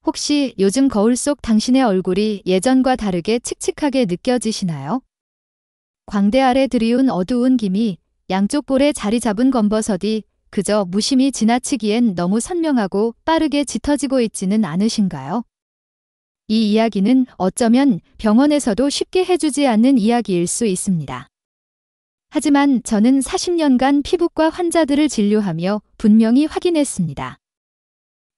혹시 요즘 거울 속 당신의 얼굴이 예전과 다르게 칙칙하게 느껴지시나요? 광대 아래 드리운 어두운 기미, 양쪽 볼에 자리 잡은 검버섯이 그저 무심히 지나치기엔 너무 선명하고 빠르게 짙어지고 있지는 않으신가요? 이 이야기는 어쩌면 병원에서도 쉽게 해주지 않는 이야기일 수 있습니다. 하지만 저는 40년간 피부과 환자들을 진료하며 분명히 확인했습니다.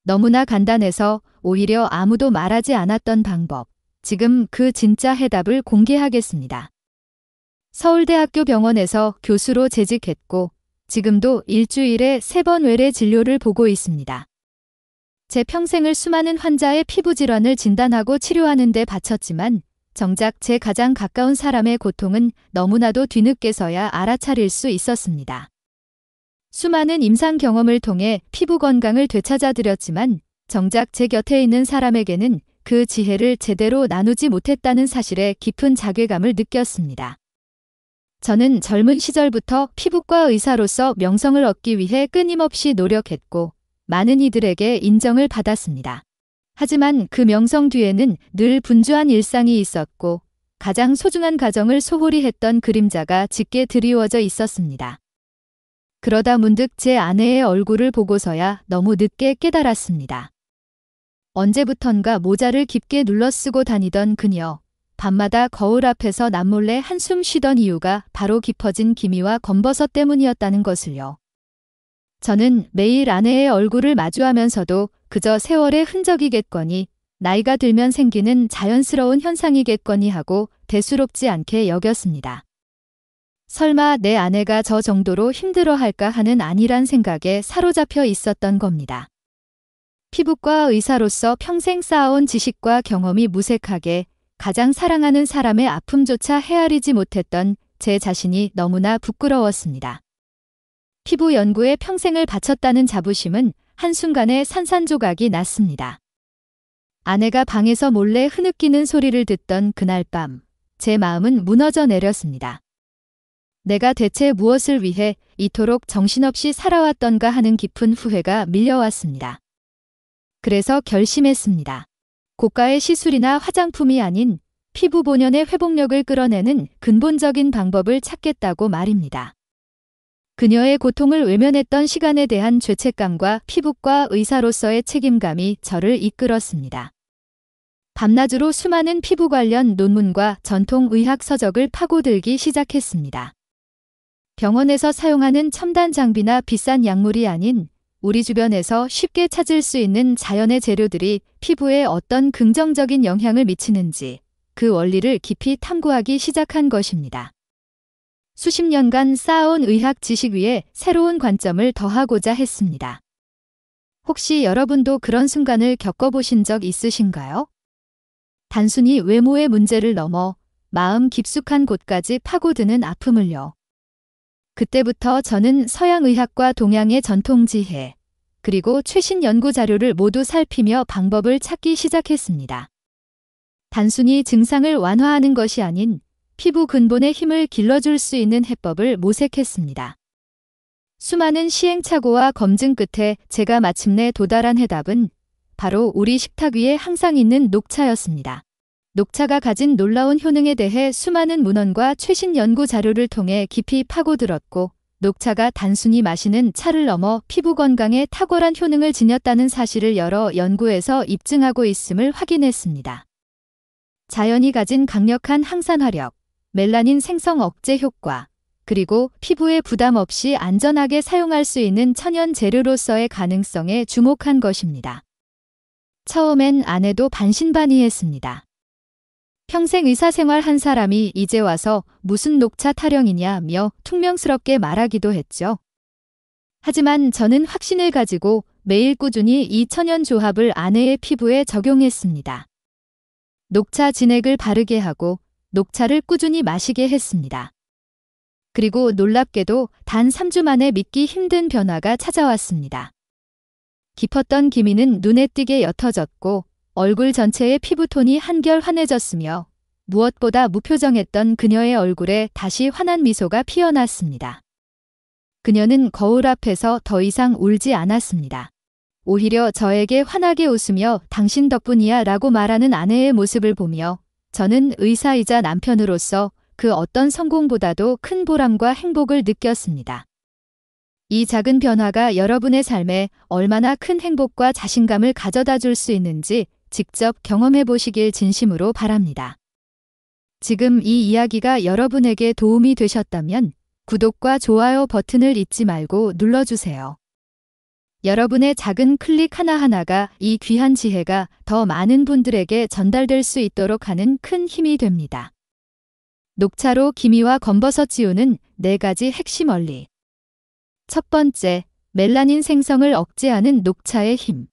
너무나 간단해서 오히려 아무도 말하지 않았던 방법. 지금 그 진짜 해답을 공개하겠습니다. 서울대학교 병원에서 교수로 재직했고 지금도 일주일에 3번 외래 진료를 보고 있습니다. 제 평생을 수많은 환자의 피부 질환을 진단하고 치료하는 데 바쳤지만 정작 제 가장 가까운 사람의 고통은 너무나도 뒤늦게서야 알아차릴 수 있었습니다. 수많은 임상 경험을 통해 피부 건강을 되찾아드렸지만 정작 제 곁에 있는 사람에게는 그 지혜를 제대로 나누지 못했다는 사실에 깊은 자괴감을 느꼈습니다. 저는 젊은 시절부터 피부과 의사로서 명성을 얻기 위해 끊임없이 노력했고 많은 이들에게 인정을 받았습니다. 하지만 그 명성 뒤에는 늘 분주한 일상이 있었고 가장 소중한 가정을 소홀히 했던 그림자가 짙게 드리워져 있었습니다. 그러다 문득 제 아내의 얼굴을 보고서야 너무 늦게 깨달았습니다. 언제부턴가 모자를 깊게 눌러쓰고 다니던 그녀, 밤마다 거울 앞에서 남몰래 한숨 쉬던 이유가 바로 깊어진 기미와 검버섯 때문이었다는 것을요. 저는 매일 아내의 얼굴을 마주하면서도 그저 세월의 흔적이겠거니, 나이가 들면 생기는 자연스러운 현상이겠거니 하고 대수롭지 않게 여겼습니다. 설마 내 아내가 저 정도로 힘들어할까 하는 안일한 생각에 사로잡혀 있었던 겁니다. 피부과 의사로서 평생 쌓아온 지식과 경험이 무색하게 가장 사랑하는 사람의 아픔조차 헤아리지 못했던 제 자신이 너무나 부끄러웠습니다. 피부 연구에 평생을 바쳤다는 자부심은 한순간에 산산조각이 났습니다. 아내가 방에서 몰래 흐느끼는 소리를 듣던 그날 밤, 제 마음은 무너져 내렸습니다. 내가 대체 무엇을 위해 이토록 정신없이 살아왔던가 하는 깊은 후회가 밀려왔습니다. 그래서 결심했습니다. 고가의 시술이나 화장품이 아닌 피부 본연의 회복력을 끌어내는 근본적인 방법을 찾겠다고 말입니다. 그녀의 고통을 외면했던 시간에 대한 죄책감과 피부과 의사로서의 책임감이 저를 이끌었습니다. 밤낮으로 수많은 피부 관련 논문과 전통 의학 서적을 파고들기 시작했습니다. 병원에서 사용하는 첨단 장비나 비싼 약물이 아닌 우리 주변에서 쉽게 찾을 수 있는 자연의 재료들이 피부에 어떤 긍정적인 영향을 미치는지 그 원리를 깊이 탐구하기 시작한 것입니다. 수십 년간 쌓아온 의학 지식 위에 새로운 관점을 더하고자 했습니다. 혹시 여러분도 그런 순간을 겪어보신 적 있으신가요? 단순히 외모의 문제를 넘어 마음 깊숙한 곳까지 파고드는 아픔을요. 그때부터 저는 서양의학과 동양의 전통지혜, 그리고 최신 연구 자료를 모두 살피며 방법을 찾기 시작했습니다. 단순히 증상을 완화하는 것이 아닌 피부 근본의 힘을 길러줄 수 있는 해법을 모색했습니다. 수많은 시행착오와 검증 끝에 제가 마침내 도달한 해답은 바로 우리 식탁 위에 항상 있는 녹차였습니다. 녹차가 가진 놀라운 효능에 대해 수많은 문헌과 최신 연구 자료를 통해 깊이 파고들었고 녹차가 단순히 마시는 차를 넘어 피부 건강에 탁월한 효능을 지녔다는 사실을 여러 연구에서 입증하고 있음을 확인했습니다. 자연이 가진 강력한 항산화력, 멜라닌 생성 억제 효과, 그리고 피부에 부담 없이 안전하게 사용할 수 있는 천연 재료로서의 가능성에 주목한 것입니다. 처음엔 아내도 반신반의했습니다. 평생 의사생활 한 사람이 이제 와서 무슨 녹차 타령이냐며 퉁명스럽게 말하기도 했죠. 하지만 저는 확신을 가지고 매일 꾸준히 이 천연 조합을 아내의 피부에 적용했습니다. 녹차 진액을 바르게 하고 녹차를 꾸준히 마시게 했습니다. 그리고 놀랍게도 단 3주 만에 믿기 힘든 변화가 찾아왔습니다. 깊었던 기미는 눈에 띄게 옅어졌고 얼굴 전체의 피부톤이 한결 환해졌으며 무엇보다 무표정했던 그녀의 얼굴에 다시 환한 미소가 피어났습니다. 그녀는 거울 앞에서 더 이상 울지 않았습니다. 오히려 저에게 환하게 웃으며 당신 덕분이야 라고 말하는 아내의 모습을 보며 저는 의사이자 남편으로서 그 어떤 성공보다도 큰 보람과 행복을 느꼈습니다. 이 작은 변화가 여러분의 삶에 얼마나 큰 행복과 자신감을 가져다 줄 수 있는지 직접 경험해 보시길 진심으로 바랍니다. 지금 이 이야기가 여러분에게 도움이 되셨다면 구독과 좋아요 버튼을 잊지 말고 눌러주세요. 여러분의 작은 클릭 하나하나가 이 귀한 지혜가 더 많은 분들에게 전달될 수 있도록 하는 큰 힘이 됩니다. 녹차로 기미와 검버섯 지우는 4가지 핵심 원리. 첫 번째, 멜라닌 생성을 억제하는 녹차의 힘.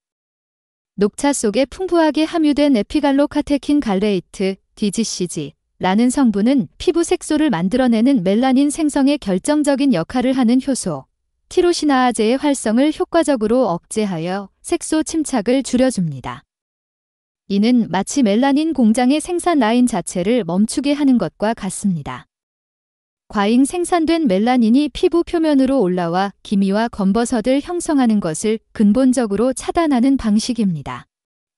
녹차 속에 풍부하게 함유된 에피갈로카테킨 갈레이트, DGCG라는 성분은 피부 색소를 만들어내는 멜라닌 생성에 결정적인 역할을 하는 효소, 티로시나아제의 활성을 효과적으로 억제하여 색소 침착을 줄여줍니다. 이는 마치 멜라닌 공장의 생산 라인 자체를 멈추게 하는 것과 같습니다. 과잉 생산된 멜라닌이 피부 표면으로 올라와 기미와 검버섯을 형성하는 것을 근본적으로 차단하는 방식입니다.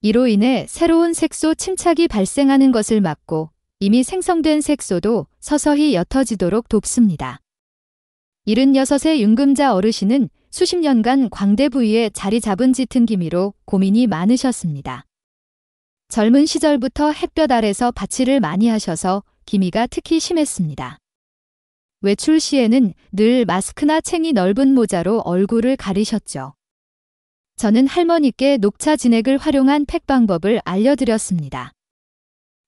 이로 인해 새로운 색소 침착이 발생하는 것을 막고 이미 생성된 색소도 서서히 옅어지도록 돕습니다. 76의 윤금자 어르신은 수십 년간 광대 부위에 자리 잡은 짙은 기미로 고민이 많으셨습니다. 젊은 시절부터 햇볕 아래서 밭일을 많이 하셔서 기미가 특히 심했습니다. 외출 시에는 늘 마스크나 챙이 넓은 모자로 얼굴을 가리셨죠. 저는 할머니께 녹차 진액을 활용한 팩 방법을 알려드렸습니다.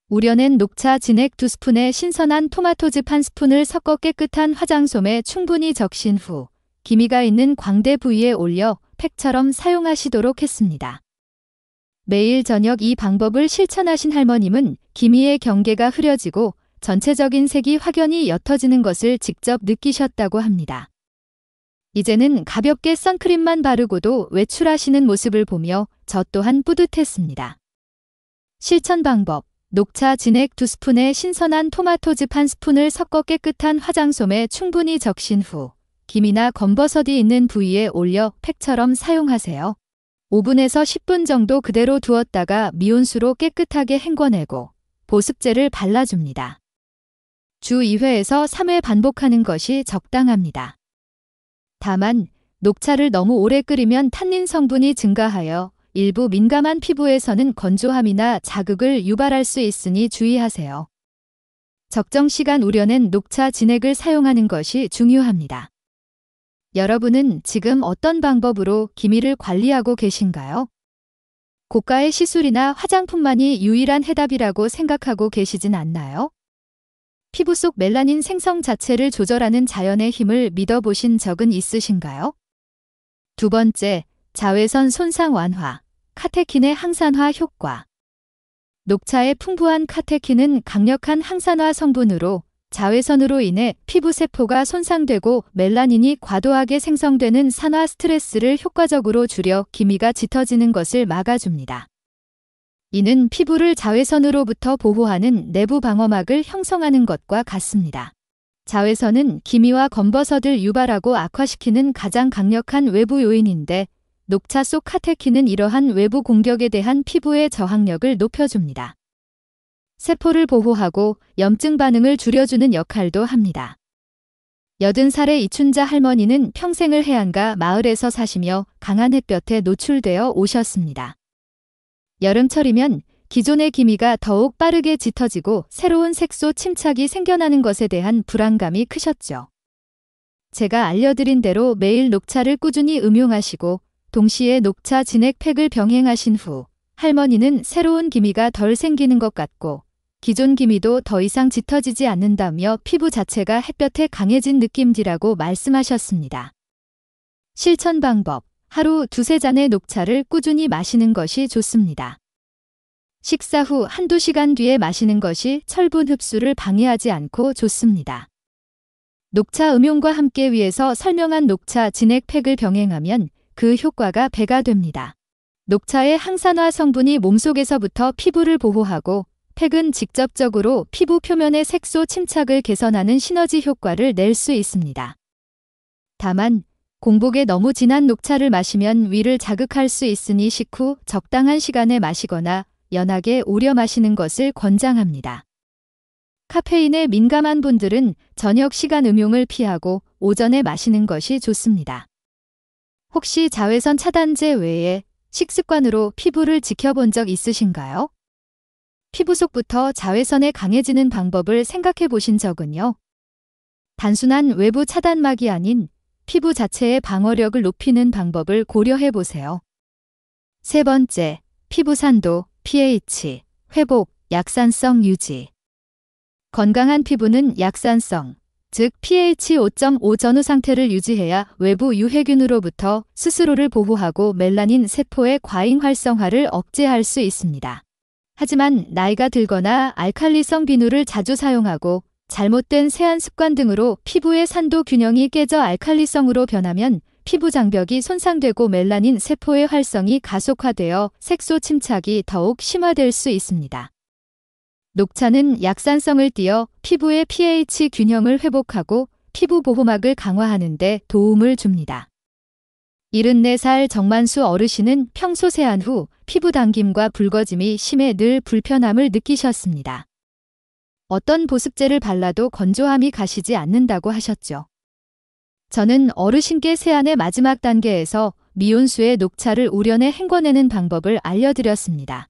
우려낸 녹차 진액 2스푼에 신선한 토마토즙 1스푼을 섞어 깨끗한 화장솜에 충분히 적신 후 기미가 있는 광대 부위에 올려 팩처럼 사용하시도록 했습니다. 매일 저녁 이 방법을 실천하신 할머님은 기미의 경계가 흐려지고 전체적인 색이 확연히 옅어지는 것을 직접 느끼셨다고 합니다. 이제는 가볍게 선크림만 바르고도 외출하시는 모습을 보며 저 또한 뿌듯했습니다. 실천 방법. 녹차 진액 2스푼에 신선한 토마토즙 1스푼을 섞어 깨끗한 화장솜에 충분히 적신 후 기미나 검버섯이 있는 부위에 올려 팩처럼 사용하세요. 5분에서 10분 정도 그대로 두었다가 미온수로 깨끗하게 헹궈내고 보습제를 발라줍니다. 주 2회에서 3회 반복하는 것이 적당합니다. 다만 녹차를 너무 오래 끓이면 탄닌 성분이 증가하여 일부 민감한 피부에서는 건조함이나 자극을 유발할 수 있으니 주의하세요. 적정 시간 우려낸 녹차 진액을 사용하는 것이 중요합니다. 여러분은 지금 어떤 방법으로 기미를 관리하고 계신가요? 고가의 시술이나 화장품만이 유일한 해답이라고 생각하고 계시진 않나요? 피부 속 멜라닌 생성 자체를 조절하는 자연의 힘을 믿어보신 적은 있으신가요? 두 번째, 자외선 손상 완화, 카테킨의 항산화 효과. 녹차의 풍부한 카테킨은 강력한 항산화 성분으로 자외선으로 인해 피부 세포가 손상되고 멜라닌이 과도하게 생성되는 산화 스트레스를 효과적으로 줄여 기미가 짙어지는 것을 막아줍니다. 이는 피부를 자외선으로부터 보호하는 내부 방어막을 형성하는 것과 같습니다. 자외선은 기미와 검버섯을 유발하고 악화시키는 가장 강력한 외부 요인인데 녹차 속 카테킨은 이러한 외부 공격에 대한 피부의 저항력을 높여줍니다. 세포를 보호하고 염증 반응을 줄여주는 역할도 합니다. 80살의 이춘자 할머니는 평생을 해안가 마을에서 사시며 강한 햇볕에 노출되어 오셨습니다. 여름철이면 기존의 기미가 더욱 빠르게 짙어지고 새로운 색소 침착이 생겨나는 것에 대한 불안감이 크셨죠. 제가 알려드린 대로 매일 녹차를 꾸준히 음용하시고 동시에 녹차 진액 팩을 병행하신 후 할머니는 새로운 기미가 덜 생기는 것 같고 기존 기미도 더 이상 짙어지지 않는다며 피부 자체가 햇볕에 강해진 느낌이라고 말씀하셨습니다. 실천 방법. 하루 2-3잔의 녹차를 꾸준히 마시는 것이 좋습니다. 식사 후 1-2시간 뒤에 마시는 것이 철분 흡수를 방해하지 않고 좋습니다. 녹차 음용과 함께 위에서 설명한 녹차 진액 팩을 병행하면 그 효과가 배가 됩니다. 녹차의 항산화 성분이 몸속에서부터 피부를 보호하고 팩은 직접적으로 피부 표면의 색소 침착을 개선하는 시너지 효과를 낼 수 있습니다. 다만 공복에 너무 진한 녹차를 마시면 위를 자극할 수 있으니 식후 적당한 시간에 마시거나 연하게 우려 마시는 것을 권장합니다. 카페인에 민감한 분들은 저녁 시간 음용을 피하고 오전에 마시는 것이 좋습니다. 혹시 자외선 차단제 외에 식습관으로 피부를 지켜본 적 있으신가요? 피부 속부터 자외선에 강해지는 방법을 생각해 보신 적은요? 단순한 외부 차단막이 아닌 피부 자체의 방어력을 높이는 방법을 고려해 보세요. 세 번째, 피부 산도, pH, 회복, 약산성 유지. 건강한 피부는 약산성, 즉 pH 5.5 전후 상태를 유지해야 외부 유해균으로부터 스스로를 보호하고 멜라닌 세포의 과잉 활성화를 억제할 수 있습니다. 하지만 나이가 들거나 알칼리성 비누를 자주 사용하고 잘못된 세안 습관 등으로 피부의 산도 균형이 깨져 알칼리성으로 변하면 피부 장벽이 손상되고 멜라닌 세포의 활성이 가속화되어 색소 침착이 더욱 심화될 수 있습니다. 녹차는 약산성을 띠어 피부의 pH 균형을 회복하고 피부 보호막을 강화하는 데 도움을 줍니다. 74살 정만수 어르신은 평소 세안 후 피부 당김과 붉어짐이 심해 늘 불편함을 느끼셨습니다. 어떤 보습제를 발라도 건조함이 가시지 않는다고 하셨죠. 저는 어르신께 세안의 마지막 단계에서 미온수에 녹차를 우려내 헹궈내는 방법을 알려드렸습니다.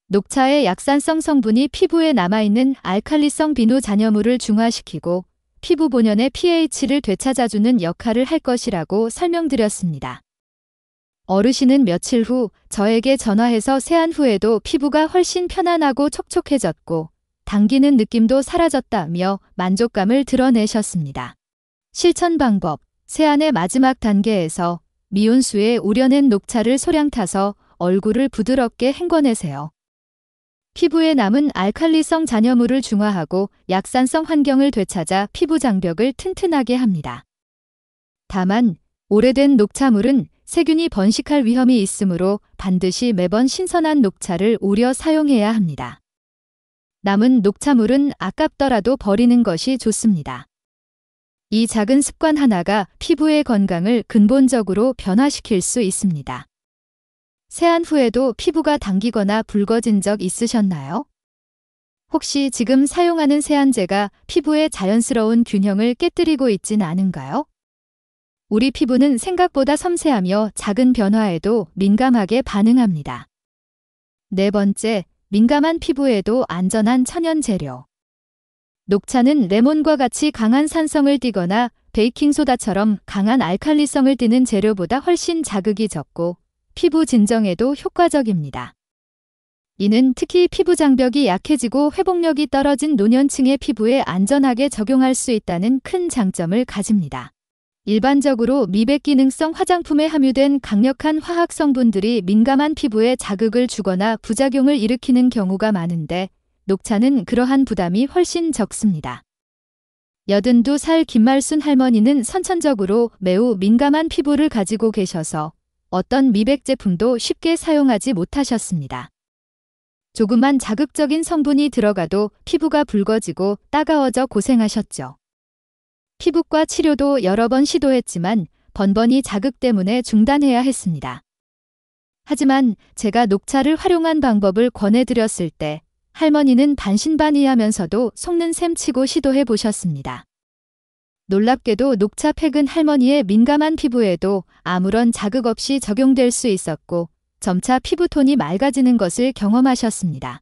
녹차의 약산성 성분이 피부에 남아있는 알칼리성 비누 잔여물을 중화시키고 피부 본연의 pH를 되찾아주는 역할을 할 것이라고 설명드렸습니다. 어르신은 며칠 후 저에게 전화해서 세안 후에도 피부가 훨씬 편안하고 촉촉해졌고 당기는 느낌도 사라졌다며 만족감을 드러내셨습니다. 실천 방법, 세안의 마지막 단계에서 미온수에 우려낸 녹차를 소량 타서 얼굴을 부드럽게 헹궈내세요. 피부에 남은 알칼리성 잔여물을 중화하고 약산성 환경을 되찾아 피부 장벽을 튼튼하게 합니다. 다만 오래된 녹차물은 세균이 번식할 위험이 있으므로 반드시 매번 신선한 녹차를 우려 사용해야 합니다. 남은 녹차물은 아깝더라도 버리는 것이 좋습니다. 이 작은 습관 하나가 피부의 건강을 근본적으로 변화시킬 수 있습니다. 세안 후에도 피부가 당기거나 붉어진 적 있으셨나요? 혹시 지금 사용하는 세안제가 피부의 자연스러운 균형을 깨뜨리고 있진 않은가요? 우리 피부는 생각보다 섬세하며 작은 변화에도 민감하게 반응합니다. 네 번째, 민감한 피부에도 안전한 천연 재료. 녹차는 레몬과 같이 강한 산성을 띠거나 베이킹소다처럼 강한 알칼리성을 띠는 재료보다 훨씬 자극이 적고 피부 진정에도 효과적입니다. 이는 특히 피부 장벽이 약해지고 회복력이 떨어진 노년층의 피부에 안전하게 적용할 수 있다는 큰 장점을 가집니다. 일반적으로 미백 기능성 화장품에 함유된 강력한 화학 성분들이 민감한 피부에 자극을 주거나 부작용을 일으키는 경우가 많은데 녹차는 그러한 부담이 훨씬 적습니다. 82살 김말순 할머니는 선천적으로 매우 민감한 피부를 가지고 계셔서 어떤 미백 제품도 쉽게 사용하지 못하셨습니다. 조그만 자극적인 성분이 들어가도 피부가 붉어지고 따가워져 고생하셨죠. 피부과 치료도 여러 번 시도했지만 번번이 자극 때문에 중단해야 했습니다. 하지만 제가 녹차를 활용한 방법을 권해드렸을 때 할머니는 반신반의하면서도 속는 셈 치고 시도해 보셨습니다. 놀랍게도 녹차 팩은 할머니의 민감한 피부에도 아무런 자극 없이 적용될 수 있었고 점차 피부톤이 맑아지는 것을 경험하셨습니다.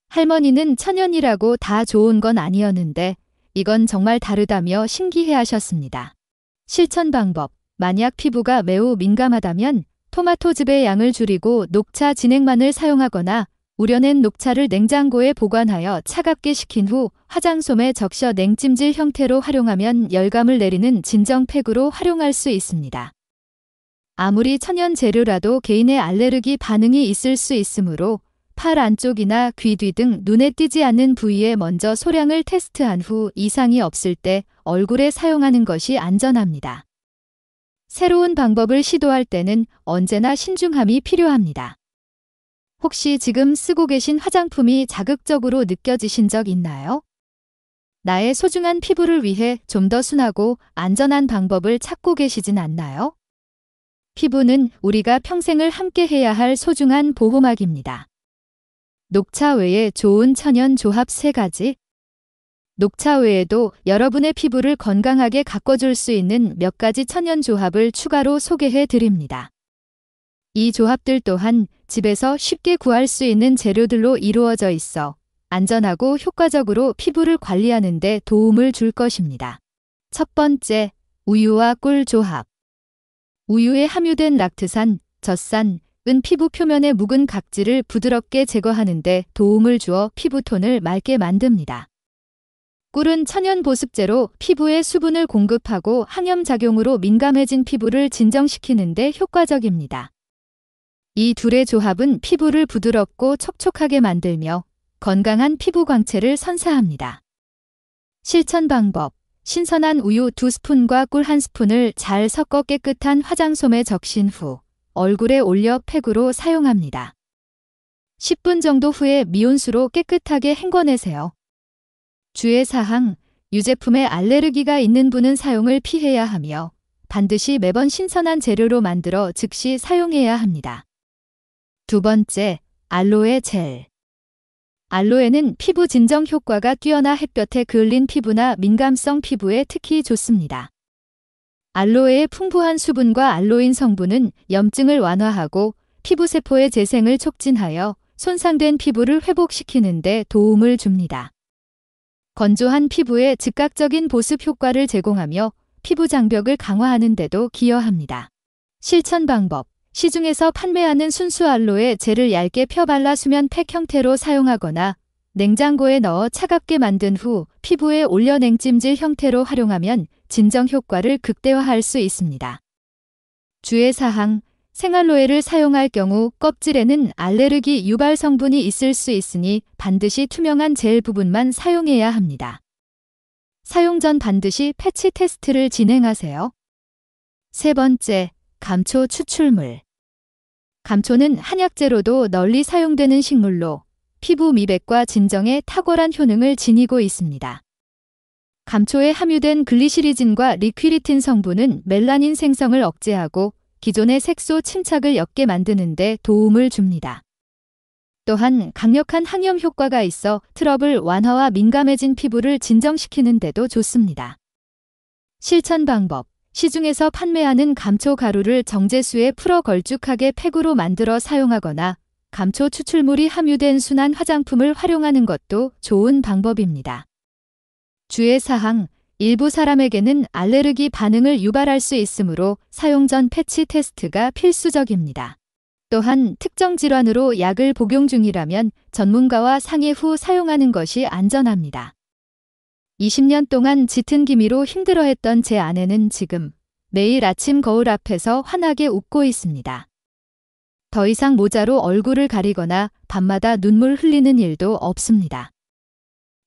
할머니는 천연이라고 다 좋은 건 아니었는데 이건 정말 다르다며 신기해하셨습니다. 실천 방법, 만약 피부가 매우 민감하다면 토마토즙의 양을 줄이고 녹차 진액만을 사용하거나 우려낸 녹차를 냉장고에 보관하여 차갑게 식힌 후 화장솜에 적셔 냉찜질 형태로 활용하면 열감을 내리는 진정팩으로 활용할 수 있습니다. 아무리 천연 재료라도 개인의 알레르기 반응이 있을 수 있으므로 팔 안쪽이나 귀 뒤 등 눈에 띄지 않는 부위에 먼저 소량을 테스트한 후 이상이 없을 때 얼굴에 사용하는 것이 안전합니다. 새로운 방법을 시도할 때는 언제나 신중함이 필요합니다. 혹시 지금 쓰고 계신 화장품이 자극적으로 느껴지신 적 있나요? 나의 소중한 피부를 위해 좀 더 순하고 안전한 방법을 찾고 계시진 않나요? 피부는 우리가 평생을 함께 해야 할 소중한 보호막입니다. 녹차 외에 좋은 천연 조합 3가지. 녹차 외에도 여러분의 피부를 건강하게 가꿔줄 수 있는 몇 가지 천연 조합을 추가로 소개해 드립니다. 이 조합들 또한 집에서 쉽게 구할 수 있는 재료들로 이루어져 있어 안전하고 효과적으로 피부를 관리하는 데 도움을 줄 것입니다. 첫 번째, 우유와 꿀 조합. 우유에 함유된 락트산, 젖산은 피부 표면의 묵은 각질을 부드럽게 제거하는 데 도움을 주어 피부톤을 맑게 만듭니다. 꿀은 천연 보습제로 피부에 수분을 공급하고 항염작용으로 민감해진 피부를 진정시키는 데 효과적입니다. 이 둘의 조합은 피부를 부드럽고 촉촉하게 만들며 건강한 피부 광채를 선사합니다. 실천 방법. 신선한 우유 2스푼과 꿀 1스푼을 잘 섞어 깨끗한 화장솜에 적신 후 얼굴에 올려 팩으로 사용합니다. 10분 정도 후에 미온수로 깨끗하게 헹궈내세요. 주의사항, 유제품에 알레르기가 있는 분은 사용을 피해야 하며 반드시 매번 신선한 재료로 만들어 즉시 사용해야 합니다. 두 번째, 알로에 젤. 알로에는 피부 진정 효과가 뛰어나 햇볕에 그을린 피부나 민감성 피부에 특히 좋습니다. 알로에의 풍부한 수분과 알로인 성분은 염증을 완화하고 피부세포의 재생을 촉진하여 손상된 피부를 회복시키는 데 도움을 줍니다. 건조한 피부에 즉각적인 보습 효과를 제공하며 피부 장벽을 강화하는 데도 기여합니다. 실천 방법. 시중에서 판매하는 순수 알로에 젤을 얇게 펴 발라 수면 팩 형태로 사용하거나 냉장고에 넣어 차갑게 만든 후 피부에 올려 냉찜질 형태로 활용하면 진정 효과를 극대화할 수 있습니다. 주의사항, 생알로에를 사용할 경우 껍질에는 알레르기 유발 성분이 있을 수 있으니 반드시 투명한 젤 부분만 사용해야 합니다. 사용 전 반드시 패치 테스트를 진행하세요. 세 번째, 감초 추출물. 감초는 한약재로도 널리 사용되는 식물로 피부 미백과 진정에 탁월한 효능을 지니고 있습니다. 감초에 함유된 글리시리진과 리퀴리틴 성분은 멜라닌 생성을 억제하고 기존의 색소 침착을 옅게 만드는 데 도움을 줍니다. 또한 강력한 항염 효과가 있어 트러블 완화와 민감해진 피부를 진정시키는 데도 좋습니다. 실천 방법. 시중에서 판매하는 감초 가루를 정제수에 풀어 걸쭉하게 팩으로 만들어 사용하거나 감초 추출물이 함유된 순한 화장품을 활용하는 것도 좋은 방법입니다. 주의사항, 일부 사람에게는 알레르기 반응을 유발할 수 있으므로 사용 전 패치 테스트가 필수적입니다. 또한 특정 질환으로 약을 복용 중이라면 전문가와 상의 후 사용하는 것이 안전합니다. 20년 동안 짙은 기미로 힘들어했던 제 아내는 지금 매일 아침 거울 앞에서 환하게 웃고 있습니다. 더 이상 모자로 얼굴을 가리거나 밤마다 눈물 흘리는 일도 없습니다.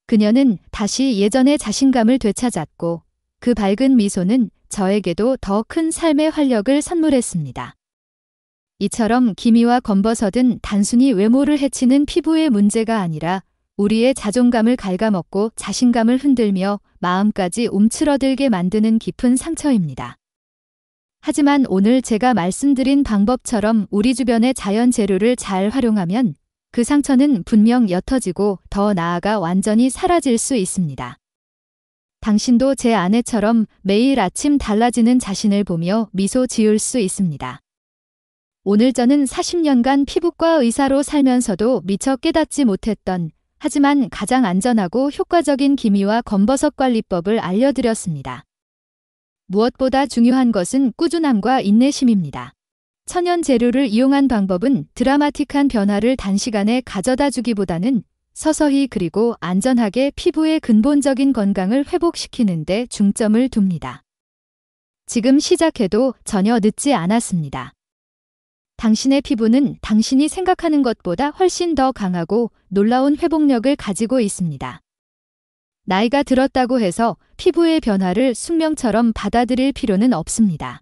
그녀는 다시 예전의 자신감을 되찾았고 그 밝은 미소는 저에게도 더 큰 삶의 활력을 선물했습니다. 이처럼 기미와 검버섯은 단순히 외모를 해치는 피부의 문제가 아니라 우리의 자존감을 갉아먹고 자신감을 흔들며 마음까지 움츠러들게 만드는 깊은 상처입니다. 하지만 오늘 제가 말씀드린 방법처럼 우리 주변의 자연 재료를 잘 활용하면 그 상처는 분명 옅어지고 더 나아가 완전히 사라질 수 있습니다. 당신도 제 아내처럼 매일 아침 달라지는 자신을 보며 미소 지을 수 있습니다. 오늘 저는 40년간 피부과 의사로 살면서도 미처 깨닫지 못했던 하지만 가장 안전하고 효과적인 기미와 검버섯 관리법을 알려드렸습니다. 무엇보다 중요한 것은 꾸준함과 인내심입니다. 천연 재료를 이용한 방법은 드라마틱한 변화를 단시간에 가져다 주기보다는 서서히 그리고 안전하게 피부의 근본적인 건강을 회복시키는 데 중점을 둡니다. 지금 시작해도 전혀 늦지 않았습니다. 당신의 피부는 당신이 생각하는 것보다 훨씬 더 강하고 놀라운 회복력을 가지고 있습니다. 나이가 들었다고 해서 피부의 변화를 숙명처럼 받아들일 필요는 없습니다.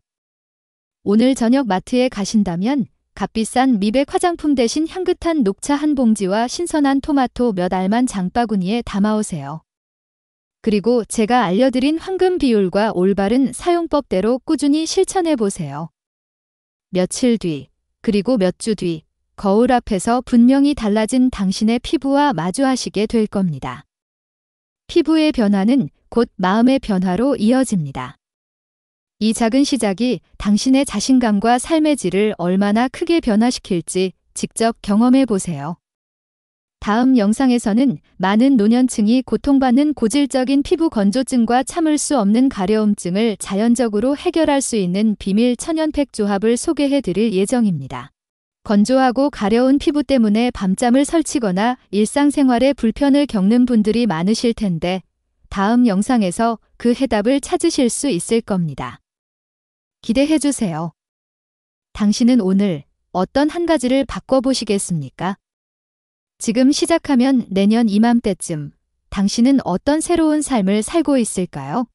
오늘 저녁 마트에 가신다면 값비싼 미백 화장품 대신 향긋한 녹차 한 봉지와 신선한 토마토 몇 알만 장바구니에 담아오세요. 그리고 제가 알려드린 황금 비율과 올바른 사용법대로 꾸준히 실천해 보세요. 며칠 뒤, 그리고 몇 주 뒤, 거울 앞에서 분명히 달라진 당신의 피부와 마주하시게 될 겁니다. 피부의 변화는 곧 마음의 변화로 이어집니다. 이 작은 시작이 당신의 자신감과 삶의 질을 얼마나 크게 변화시킬지 직접 경험해 보세요. 다음 영상에서는 많은 노년층이 고통받는 고질적인 피부 건조증과 참을 수 없는 가려움증을 자연적으로 해결할 수 있는 비밀 천연팩 조합을 소개해 드릴 예정입니다. 건조하고 가려운 피부 때문에 밤잠을 설치거나 일상생활에 불편을 겪는 분들이 많으실 텐데 다음 영상에서 그 해답을 찾으실 수 있을 겁니다. 기대해 주세요. 당신은 오늘 어떤 한 가지를 바꿔보시겠습니까? 지금 시작하면 내년 이맘때쯤 당신은 어떤 새로운 삶을 살고 있을까요?